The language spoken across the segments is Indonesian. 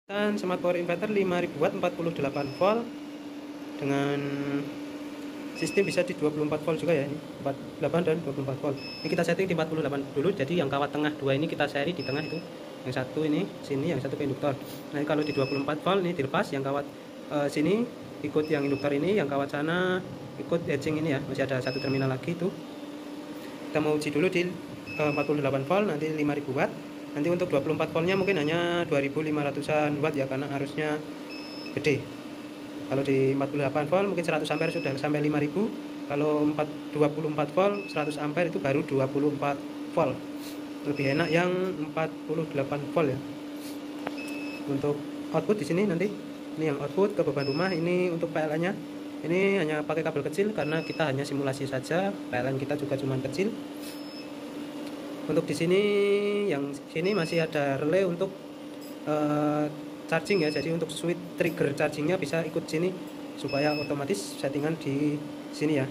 Dan smart power inverter 5000 watt 48 volt dengan sistem bisa di 24 volt juga ya, ini 48 dan 24 volt. Ini kita setting di 48 dulu, jadi yang kawat tengah dua ini kita seri di tengah itu. Yang satu ini sini, yang satu ke induktor. Nah, kalau di 24 volt ini dilepas, yang kawat sini ikut yang induktor ini, yang kawat sana ikut edging ini ya. Masih ada satu terminal lagi itu. Kita mau uji dulu di 48 volt nanti 5000 watt. Nanti untuk 24 voltnya mungkin hanya 2500-an watt ya, karena arusnya gede. Kalau di 48 volt mungkin 100 ampere sudah sampai 5000. Kalau 24 volt 100 ampere itu baru 24 volt. Lebih enak yang 48 volt ya. Untuk output di sini nanti ini yang output ke beban rumah, ini untuk PLN-nya. Ini hanya pakai kabel kecil karena kita hanya simulasi saja. PLN kita juga cuma kecil. Untuk di sini yang sini masih ada relay untuk charging ya, jadi untuk switch trigger chargingnya bisa ikut sini supaya otomatis settingan di sini ya.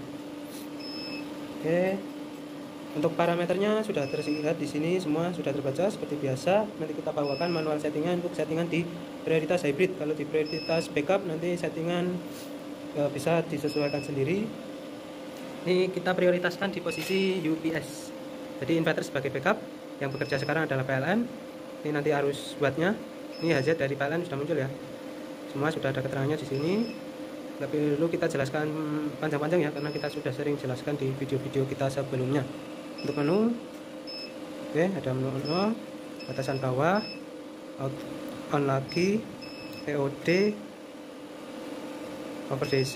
Oke, untuk parameternya sudah terlihat di sini, semua sudah terbaca seperti biasa. Nanti kita bawakan manual settingan untuk settingan di prioritas hybrid. Kalau di prioritas backup nanti settingan bisa disesuaikan sendiri. Ini kita prioritaskan di posisi UPS. Jadi inverter sebagai backup, yang bekerja sekarang adalah PLN. Ini nanti arus wattnya. Ini HZ dari PLN sudah muncul ya. Semua sudah ada keterangannya di sini. Tapi perlu kita jelaskan panjang-panjang ya, karena kita sudah sering jelaskan di video-video kita sebelumnya. Untuk menu, oke, ada menu on, batasan bawah, out, on lagi, POD, over DC,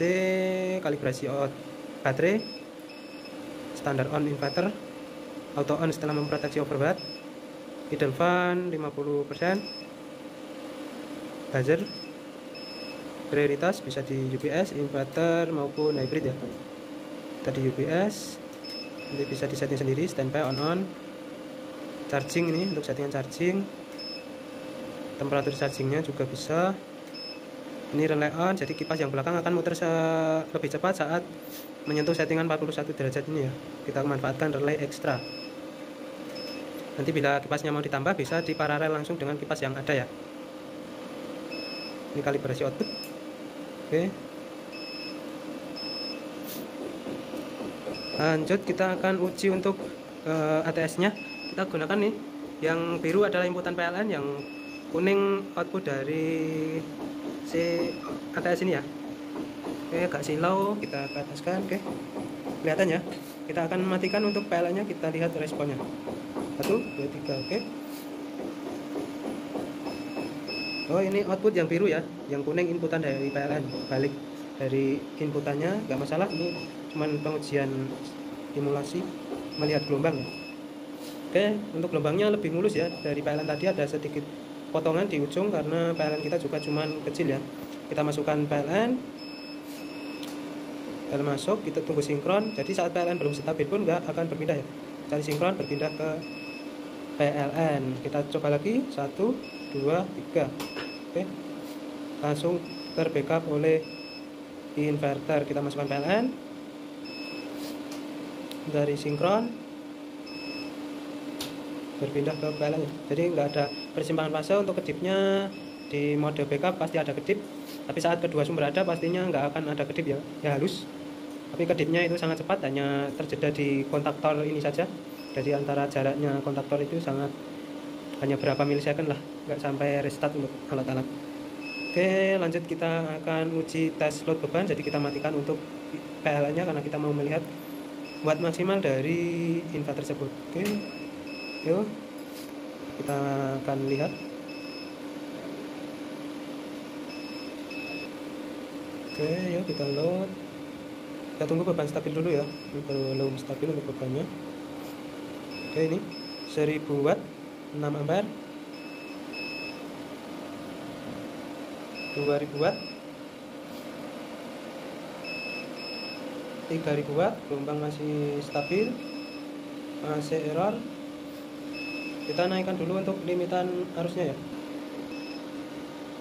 kalibrasi out baterai, standar on inverter, auto on setelah memproteksi overwatt, hidden fan 50%, buzzer, prioritas bisa di UPS, inverter maupun hybrid ya. Tadi UPS, nanti bisa disetting sendiri, standby on, charging ini untuk settingan charging, temperatur chargingnya juga bisa. Ini relay on, jadi kipas yang belakang akan muter lebih cepat saat menyentuh settingan 41 derajat ini ya. Kita manfaatkan relay ekstra. Nanti bila kipasnya mau ditambah bisa diparalel langsung dengan kipas yang ada ya. Ini kalibrasi output. Oke. Lanjut kita akan uji untuk ATS-nya. Kita gunakan nih, yang biru adalah inputan PLN, yang kuning output dari si ATS ini ya. Oke, agak silau, kita ke ataskan. Oke, kelihatan ya. Kita akan matikan untuk PLN-nya, kita lihat responnya. 1, 2, 3, oke. Oh, ini output yang biru ya, yang kuning inputan dari PLN, balik dari inputannya, nggak masalah. Ini cuman pengujian simulasi melihat gelombang ya. Oke, untuk gelombangnya lebih mulus ya. Dari PLN tadi ada sedikit potongan di ujung karena PLN kita juga cuman kecil ya. Kita masukkan PLN, masuk, kita tunggu sinkron. Jadi saat PLN belum stabil pun nggak akan berpindah ya. Cari sinkron, berpindah ke PLN. Kita coba lagi, 1, 2, 3. Oke, langsung terbackup oleh inverter. Kita masukkan PLN, dari sinkron berpindah ke PLN. Jadi nggak ada persimpangan fase. Untuk kedipnya di mode backup pasti ada kedip, tapi saat kedua sumber ada pastinya nggak akan ada kedip ya, halus. Tapi kedipnya itu sangat cepat, hanya terjeda di kontaktor ini saja. Jadi antara jaraknya kontaktor itu sangat, hanya berapa milisecond lah, nggak sampai restart untuk alat-alat. Oke, lanjut kita akan uji tes load beban. Jadi kita matikan untuk PLN nya karena kita mau melihat watt maksimal dari inverter tersebut. Oke, yuk kita akan lihat. Oke, yuk kita load. Kita tunggu beban stabil dulu ya, belum stabil untuk bebannya. Oke, ini 1000 watt 6 ampere, 2000 watt 3000 watt, gelombang masih stabil, masih error. Kita naikkan dulu untuk limitan arusnya ya.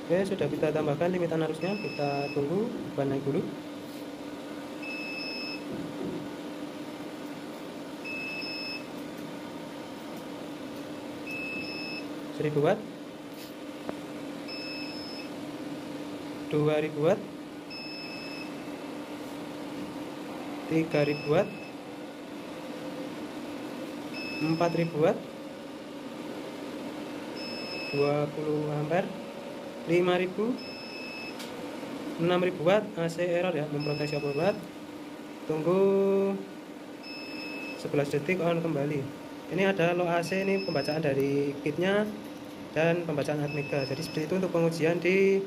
Oke, sudah kita tambahkan limitan arusnya, kita tunggu beban naik dulu. Seribu watt 2000 watt, 3000 watt, 4000 watt, 20 ampere, 5000, 6000 watt. AC error ya, memproteksi overload. Tunggu 11 detik, on kembali. Ini ada low AC, ini pembacaan dari kitnya dan pembacaan Atmega. Jadi seperti itu untuk pengujian di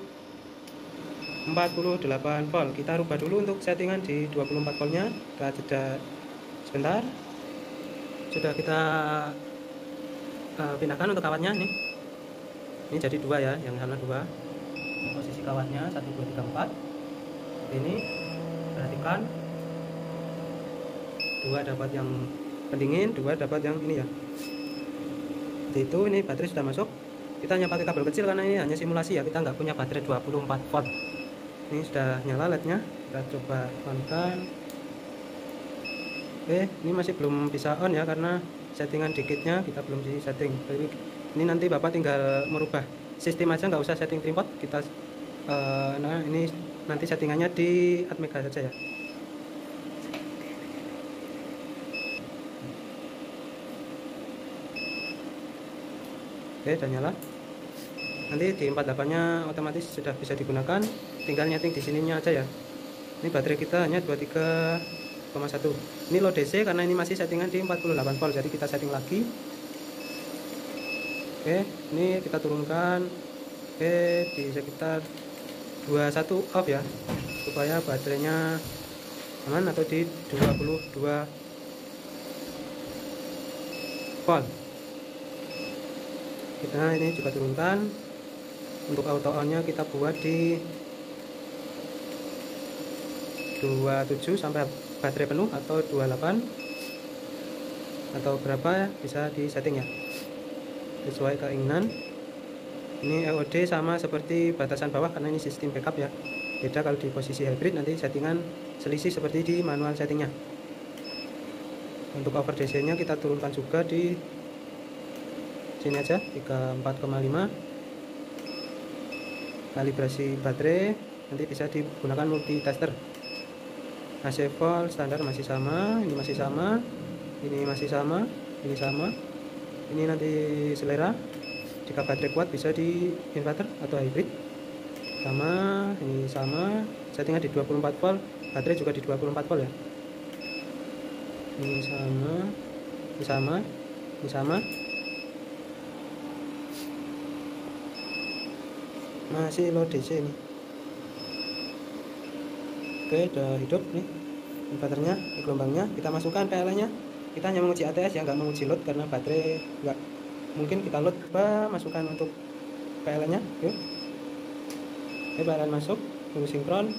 48 volt. Kita rubah dulu untuk settingan di 24 voltnya. Kita jeda sebentar. Sudah kita pindahkan untuk kawatnya nih. Ini jadi dua ya, yang sana dua. Posisi kawatnya 1, 2, 3, 4. Ini perhatikan, dua dapat yang pendingin, dua dapat yang ini ya. Seperti itu. Ini baterai sudah masuk. Kita hanya pakai kabel kecil karena ini hanya simulasi ya, kita nggak punya baterai 24 volt. Ini sudah nyala LED-nya. Kita coba on-kan. Oke, ini masih belum bisa on ya karena settingan dikitnya kita belum di setting. Jadi ini nanti Bapak tinggal merubah sistem aja, nggak usah setting tripod. Kita nah ini nanti settingannya di Atmega saja ya. Oke, udah nyala. Nanti di 48 nya otomatis sudah bisa digunakan, tinggal nyeting di sininya aja ya. Ini baterai kita hanya 23,1. Ini low DC karena ini masih settingan di 48 volt, jadi kita setting lagi. Oke, ini kita turunkan di sekitar 21 off ya, supaya baterainya aman, atau di 22 volt. Kita ini juga turunkan. Untuk auto on nya kita buat di 27 sampai baterai penuh, atau 28 atau berapa bisa di setting ya, sesuai keinginan. Ini EOD sama seperti batasan bawah karena ini sistem backup ya. Beda kalau di posisi hybrid, nanti settingan selisih seperti di manual settingnya. Untuk over DC nya kita turunkan juga di sini aja, 34,5. Kalibrasi baterai nanti bisa digunakan multitester. AC volt standar masih sama, ini masih sama, ini masih sama, ini sama. Ini nanti selera. Jika baterai kuat bisa di inverter atau hybrid. Sama, ini sama. Settingnya di 24 volt, baterai juga di 24 volt ya. Ini sama, ini sama, ini sama. Masih low DC ini. Oke, udah hidup nih inverternya, gelombangnya. Kita masukkan PLN nya. Kita hanya menguji ATS ya, nggak menguji load karena baterai nggak mungkin kita load. Coba masukkan untuk PLN nya. Yuk. Oke, PLN masuk, tunggu sinkron.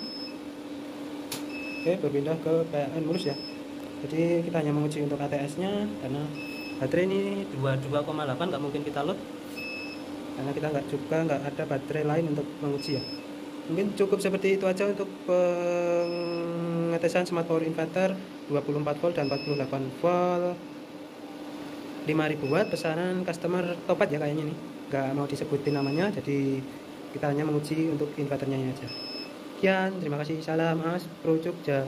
Oke, berpindah ke PLN mulus ya. Jadi kita hanya menguji untuk ATS nya karena baterai ini 22,8, nggak mungkin kita load karena kita nggak ada baterai lain untuk menguji ya. Mungkin cukup seperti itu aja untuk pengetesan smart power inverter 24 volt dan 48 volt 5000 watt, pesanan customer Topat ya kayaknya nih, nggak mau disebutin namanya, jadi kita hanya menguji untuk inverternya aja. Sekian, terima kasih, salam As Pro Jogja.